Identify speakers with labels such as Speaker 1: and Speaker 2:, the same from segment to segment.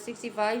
Speaker 1: 65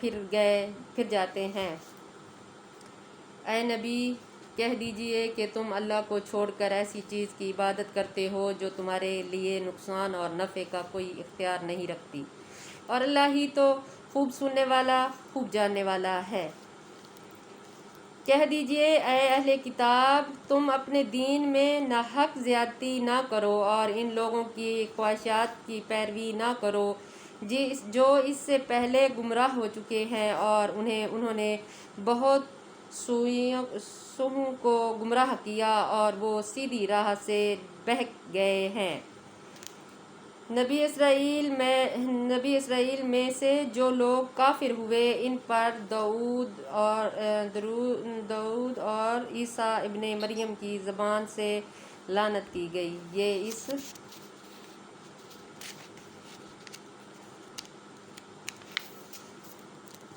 Speaker 1: پھر جاتے ہیں۔ اے نبی کہہ دیجئے کہ تم اللہ کو چھوڑ کر ایسی چیز کی عبادت کرتے ہو جو تمہارے لیے نقصان اور نفع کا کوئی اختیار نہیں رکھتی، اور اللہ ہی تو خوب سننے والا خوب جاننے والا ہے۔ کہہ دیجئے اے اہل کتاب تم اپنے دین میں ناحق زیادتی نہ کرو اور ان لوگوں کی خواہشات کی پیروی نہ کرو جو اس سے پہلے گمراہ ہو چکے ہیں، اور انہوں نے بہت سوءوں کو گمراہ کیا اور وہ سیدھی راہ سے بہک گئے ہیں۔ نبی اسرائیل میں سے جو لوگ کافر ہوئے ان پر داؤد اور عیسیٰ ابن مریم کی زبان سے لعنت کی گئی۔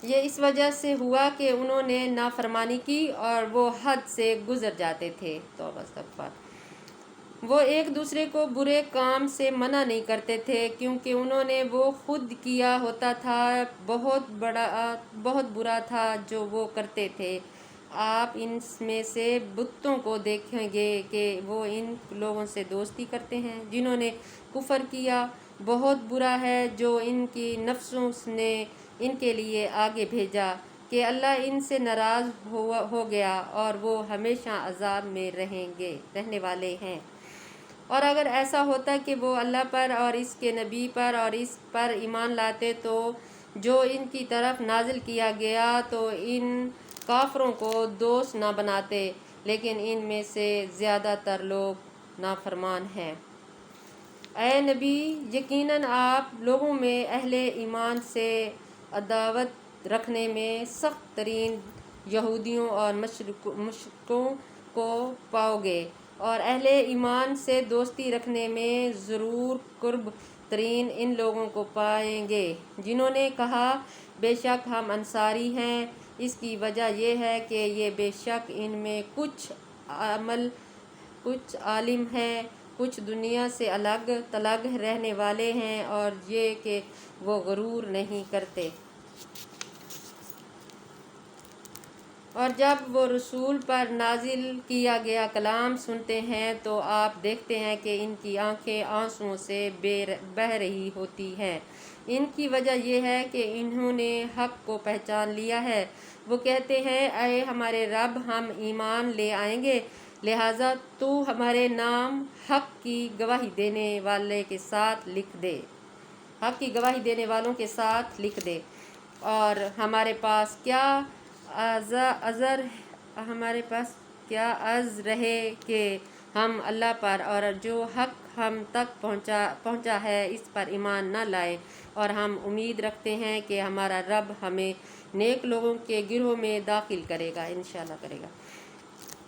Speaker 1: یہ اس وجہ سے ہوا کہ انہوں نے نافرمانی کی اور وہ حد سے گزر جاتے تھے۔ توبہ استغفار۔ وہ ایک دوسرے کو برے کام سے منع نہیں کرتے تھے کیونکہ انہوں نے وہ خود کیا ہوتا تھا، بہت برا تھا جو وہ کرتے تھے۔ آپ ان میں سے بتوں کو دیکھیں گے کہ وہ ان لوگوں سے دوستی کرتے ہیں جنہوں نے کفر کیا۔ بہت برا ہے جو ان کی نفسوں نے ان کے لیے آگے بھیجا کہ اللہ ان سے ناراض ہو گیا اور وہ ہمیشہ عذاب میں رہنے والے ہیں۔ اور اگر ایسا ہوتا کہ وہ اللہ پر اور اس کے نبی پر اور اس پر ایمان لاتے تو جو ان کی طرف نازل کیا گیا تو ان کافروں کو دوست نہ بناتے، لیکن ان میں سے زیادہ تر لوگ نافرمان ہیں۔ اے نبی یقیناً آپ لوگوں میں اہل ایمان سے عداوت رکھنے میں سخت ترین یہودیوں اور مشرکوں کو پاؤ گے، اور اہل ایمان سے دوستی رکھنے میں ضرور قرب ترین ان لوگوں کو پائیں گے جنہوں نے کہا بے شک ہم انصاری ہیں۔ اس کی وجہ یہ ہے کہ یہ بے شک ان میں کچھ عالم ہیں، کچھ دنیا سے الگ تھلگ رہنے والے ہیں، اور یہ کہ وہ غرور نہیں کرتے۔ اور جب وہ رسول پر نازل کیا گیا کلام سنتے ہیں تو آپ دیکھتے ہیں کہ ان کی آنکھیں آنسوؤں سے بہہ رہی ہوتی ہیں۔ ان کی وجہ یہ ہے کہ انہوں نے حق کو پہچان لیا ہے۔ وہ کہتے ہیں اے ہمارے رب ہم ایمان لے آئیں گے، لہٰذا تو ہمارے نام حق کی گواہی دینے والوں کے ساتھ لکھ دے، اور ہمارے پاس کیا عذر رہے کہ ہم اللہ پر اور جو حق ہم تک پہنچا ہے اس پر ایمان نہ لائیں، اور ہم امید رکھتے ہیں کہ ہمارا رب ہمیں نیک لوگوں کے گروہ میں داخل کرے گا، انشاءاللہ کرے گا۔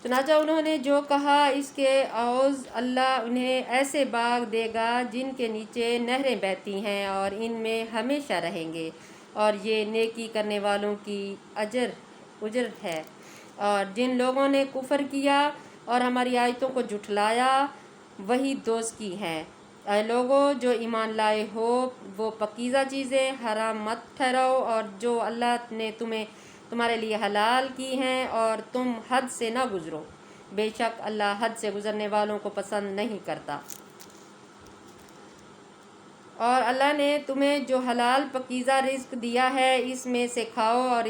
Speaker 1: چنانچہ انہوں نے جو کہا اس کے عوض اللہ انہیں ایسے باغ دے گا جن کے نیچے نہریں بہتی ہیں اور ان میں ہمیشہ رہیں گے، اور یہ نیکی کرنے والوں کی اجر ہے۔ اور جن لوگوں نے کفر کیا اور ہماری آیتوں کو جھٹلایا وہی دوزخی ہیں۔ اے لوگو جو ایمان لائے ہو وہ پاکیزہ چیزیں حرام مت ٹھہراؤ، اور جو اللہ نے تمہارے لیے حلال کی ہیں، اور تم حد سے نہ گزرو، بے شک اللہ حد سے گزرنے والوں کو پسند نہیں کرتا۔ اور اللہ نے تمہیں جو حلال پاکیزہ رزق دیا ہے اس میں سے کھاؤ اور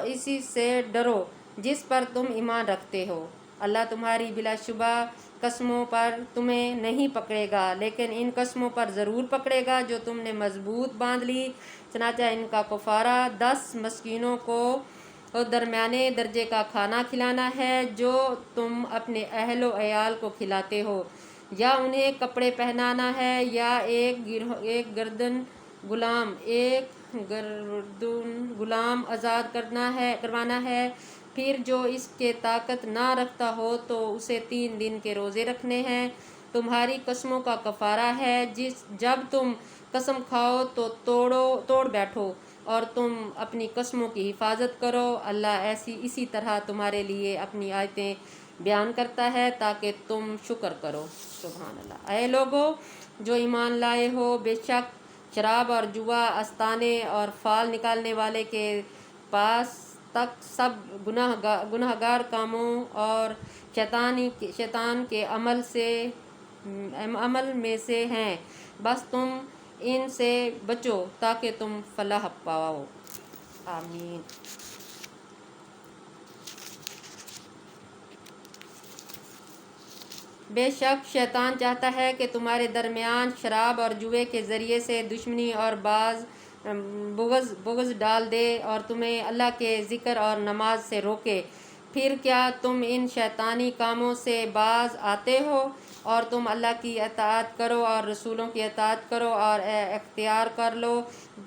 Speaker 1: اسی سے ڈرو جس پر تم ایمان رکھتے ہو۔ اللہ تمہاری بلا شبہ قسموں پر تمہیں نہیں پکڑے گا، لیکن ان قسموں پر ضرور پکڑے گا جو تم نے مضبوط باندھ لی۔ چنانچہ ان کا کفارہ 10 مسکینوں کو درمیانے درجے کا کھانا کھلانا ہے جو تم اپنے اہل و عیال کو کھلاتے ہو، یا انہیں کپڑے پہنانا ہے، یا ایک گردن غلام آزاد کروانا ہے۔ پھر جو اس کے طاقت نہ رکھتا ہو تو اسے 3 دن کے روزے رکھنے ہیں۔ تمہاری قسموں کا کفارہ ہے جب تم قسم کھاؤ تو توڑ بیٹھو، اور تم اپنی قسموں کی حفاظت کرو۔ اللہ اسی طرح تمہارے لیے اپنی آیتیں بیان کرتا ہے تاکہ تم شکر کرو۔ سبحان اللہ۔ اے لوگو جو ایمان لائے ہو بے شک شراب اور جوا آستانے اور فال نکالنے والے کے پاس تک سب گناہگار کاموں اور شیطان کے عمل میں سے ہیں، بس تم ان سے بچو تاکہ تم فلاح پاؤ۔ آمین۔ بے شک شیطان چاہتا ہے کہ تمہارے درمیان شراب اور جوے کے ذریعے سے دشمنی اور بغض ڈال دے اور تمہیں اللہ کے ذکر اور نماز سے روکے۔ پھر کیا تم ان شیطانی کاموں سے باز آتے ہو؟ اور تم اللہ کی اطاعت کرو اور رسولوں کی اطاعت کرو اور اختیار کر لو۔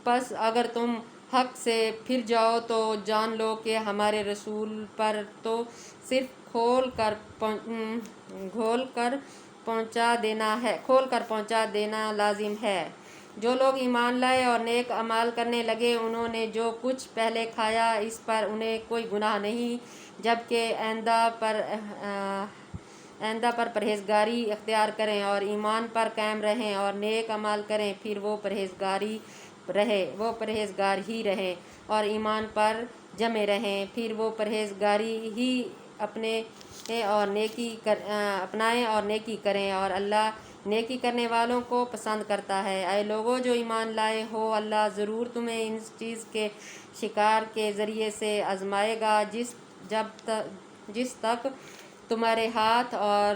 Speaker 1: بس اگر تم حق سے پھر جاؤ تو جان لو کہ ہمارے رسول پر تو صرف کھول کر پہنچا دینا لازم ہے۔ جو لوگ ایمان لائے اور نیک اعمال کرنے لگے، انہوں نے جو کچھ پہلے کھایا اس پر انہیں کوئی گناہ نہیں، جبکہ آئندہ پر پرہیزگاری اختیار کریں اور ایمان پر قائم رہیں اور نیک اعمال کریں، پھر وہ پرہیزگار ہی رہیں اور ایمان پر جمے رہیں، پھر وہ پرہیزگاری ہی اپنائیں اور نیکی کریں، اور اللہ نیکی کرنے والوں کو پسند کرتا ہے۔ اے لوگو جو ایمان لائے ہو، اللہ ضرور تمہیں اس چیز کے شکار کے ذریعے سے آزمائے گا جس تک تمہارے ہاتھ اور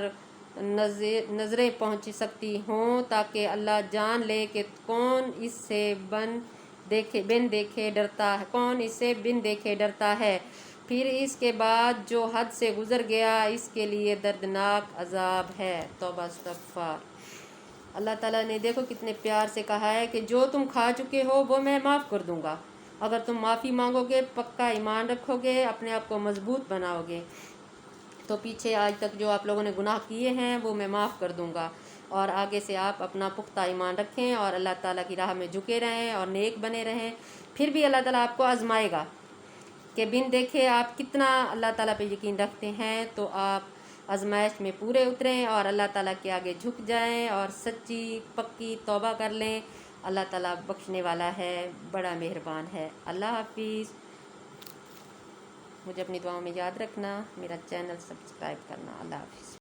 Speaker 1: نظریں پہنچ سکتی ہوں، تاکہ اللہ جان لے کہ کون اس سے بن دیکھے ڈرتا ہے۔ پھر اس کے بعد جو حد سے گزر گیا، اس کے لیے دردناک عذاب ہے۔ توبہ استغفار۔ اللہ تعالیٰ نے دیکھو کتنے پیار سے کہا ہے کہ جو تم کھا چکے ہو وہ میں معاف کر دوں گا، اگر تم معافی مانگو گے، پکا ایمان رکھو گے، اپنے آپ کو مضبوط بناؤ گے تو پیچھے آج تک جو آپ لوگوں نے گناہ کیے ہیں وہ میں معاف کر دوں گا۔ اور آگے سے آپ اپنا پختہ ایمان رکھیں اور اللہ تعالیٰ کی راہ میں جھکے رہیں اور نیک بنے رہیں، پھر بھی اللہ تعالیٰ آپ کو آزمائے گا کہ بن دیکھے آپ کتنا اللہ تعالیٰ پہ یقین رکھتے ہیں، تو آپ آزمائش میں پورے اتریں اور اللہ تعالیٰ کے آگے جھک جائیں اور سچی پکی توبہ کر لیں۔ اللہ تعالیٰ بخشنے والا ہے، بڑا مہربان ہے۔ اللہ حافظ۔ مجھے اپنی دعاؤں میں یاد رکھنا، میرا چینل سبسکرائب کرنا۔ اللہ حافظ۔